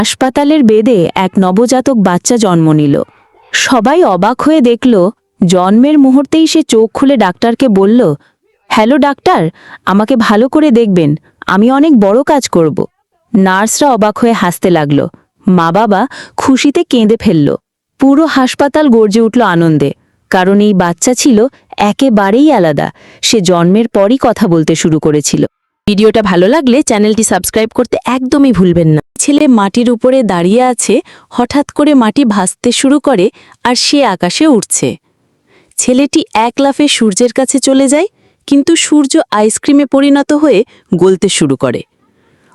হাসপাতালের বেডে এক নবজাতক বাচ্চা জন্ম নিল। সবাই অবাক হয়ে দেখল। জন্মের মুহূর্তেই সে চোখ খুলে ডাক্তারকে বলল, হ্যালো ডাক্তার, আমাকে ভালো করে দেখবেন, আমি অনেক বড় কাজ করব। নার্সরা অবাক হয়ে হাসতে লাগল। মা বাবা খুশিতে কেঁদে ফেলল। পুরো হাসপাতাল গর্জে উঠল আনন্দে, কারণ এই বাচ্চা ছিল একেবারেই আলাদা। সে জন্মের পরই কথা বলতে শুরু করেছিল। ভিডিওটা ভালো লাগলে চ্যানেলটি সাবস্ক্রাইব করতে একদমই ভুলবেন না। ছেলে মাটির উপরে দাঁড়িয়ে আছে, হঠাৎ করে মাটি ভাসতে শুরু করে আর সে আকাশে উঠছে। ছেলেটি এক লাফে সূর্যের কাছে চলে যায়, কিন্তু সূর্য আইসক্রিমে পরিণত হয়ে গলতে শুরু করে।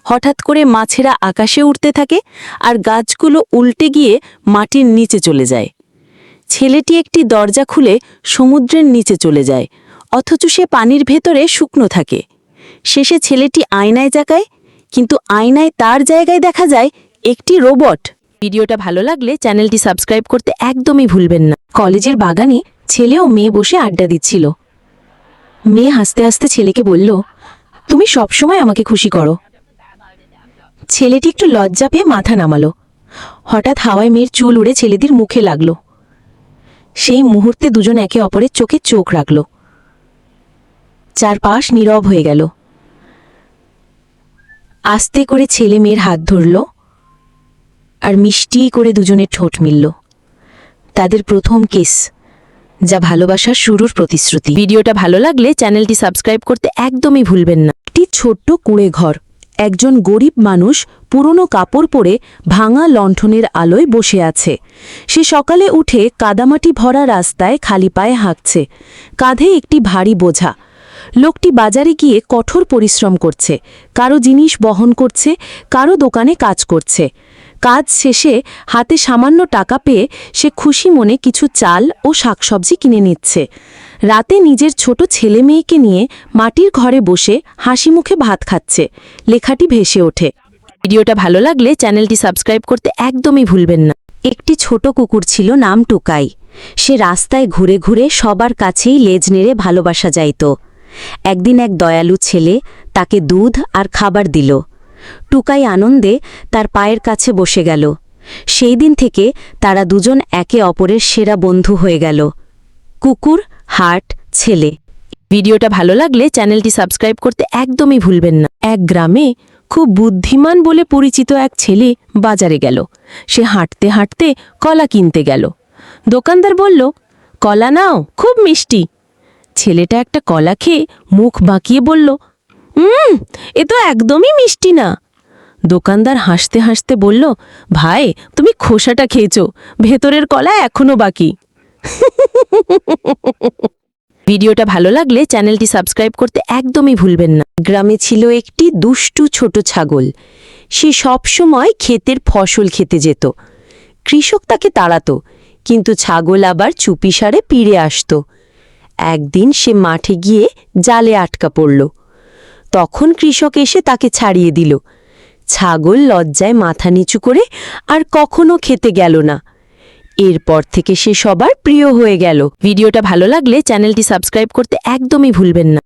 হঠাৎ করে মাছেরা আকাশে উঠতে থাকে আর গাছগুলো উল্টে গিয়ে মাটির নিচে চলে যায়। ছেলেটি একটি দরজা খুলে সমুদ্রের নিচে চলে যায়, অথচ সে পানির ভেতরে শুকনো থাকে। শেষে ছেলেটি আয়নায় তাকায়, কিন্তু আয়নায় তার জায়গায় দেখা যায় একটি রোবট। ভিডিওটা ভালো লাগলে চ্যানেলটি সাবস্ক্রাইব করতে একদমই ভুলবেন না। কলেজের বাগানে ছেলে ও মেয়ে বসে আড্ডা দিচ্ছিল। মেয়ে হাসতে হাসতে ছেলেকে বলল, তুমি সবসময় আমাকে খুশি করো। ছেলেটি একটু লজ্জা পেয়ে মাথা নামালো। হঠাৎ হাওয়ায় মেয়ের চুল উড়ে ছেলেটির মুখে লাগল। সেই মুহূর্তে দুজন একে অপরের চোখে চোখ রাখল। চারপাশ নীরব হয়ে গেল। আস্তে করে ছেলে মেয়ের হাত ধরল আর মিষ্টি করে দুজনের ঠোঁট মিলল। তাদের প্রথম কিস, যা ভালোবাসার শুরুর প্রতিশ্রুতি। ভিডিওটা ভালো লাগলে চ্যানেলটি সাবস্ক্রাইব করতে একদমই ভুলবেন না। একটি ছোট্ট কুঁড়ে ঘর। একজন গরিব মানুষ পুরনো কাপড় পরে ভাঙা লণ্ঠনের আলোয় বসে আছে। সে সকালে উঠে কাদামাটি ভরা রাস্তায় খালি পায়ে হাঁটছে, কাঁধে একটি ভারী বোঝা। লোকটি বাজারে গিয়ে কঠোর পরিশ্রম করছে, কারো জিনিস বহন করছে, কারো দোকানে কাজ করছে। কাজ শেষে হাতে সামান্য টাকা পেয়ে সে খুশি মনে কিছু চাল ও শাকসবজি কিনে নিচ্ছে। রাতে নিজের ছোট ছেলে মেয়েকে নিয়ে মাটির ঘরে বসে হাসি মুখে ভাত খাচ্ছে। লেখাটি ভেসে ওঠে। ভিডিওটা ভালো লাগলে চ্যানেলটি সাবস্ক্রাইব করতে একদমই ভুলবেন না। একটি ছোট কুকুর ছিল, নাম টুকাই। সে রাস্তায় ঘুরে ঘুরে সবার কাছেই লেজ নেড়ে ভালোবাসা চাইত। একদিন এক দয়ালু ছেলে তাকে দুধ আর খাবার দিল। টুকাই আনন্দে তার পায়ের কাছে বসে গেল। সেই দিন থেকে তারা দুজন একে অপরের সেরা বন্ধু হয়ে গেল। কুকুর, হার্ট, ছেলে। ভিডিওটা ভালো লাগলে চ্যানেলটি সাবস্ক্রাইব করতে একদমই ভুলবেন না। এক গ্রামে খুব বুদ্ধিমান বলে পরিচিত এক ছেলে বাজারে গেল। সে হাঁটতে হাঁটতে কলা কিনতে গেল। দোকানদার বলল, কলা নাও, খুব মিষ্টি। ছেলেটা একটা কলা খেয়ে মুখ বাঁকিয়ে বলল, এ তো একদমই মিষ্টি না। দোকানদার হাসতে হাসতে বলল, ভাই, তুমি খোসাটা খেয়েছো, ভেতরের কলা এখনো বাকি। ভিডিওটা ভালো লাগলে চ্যানেলটি সাবস্ক্রাইব করতে একদমই ভুলবেন না। গ্রামে ছিল একটি দুষ্টু ছোট ছাগল। সে সবসময় ক্ষেতের ফসল খেতে যেত। কৃষক তাকে তাড়াত, কিন্তু ছাগল আবার চুপিসারে ফিরে আসত। একদিন সে মাঠে গিয়ে জালে আটকা পড়ল। তখন কৃষক এসে তাকে ছাড়িয়ে দিল। ছাগল লজ্জায় মাথা নিচু করে আর কখনো খেতে গেল না। এরপর থেকে সে সবার প্রিয় হয়ে গেল। ভিডিওটা ভালো লাগলে চ্যানেলটি সাবস্ক্রাইব করতে একদমই ভুলবেন না।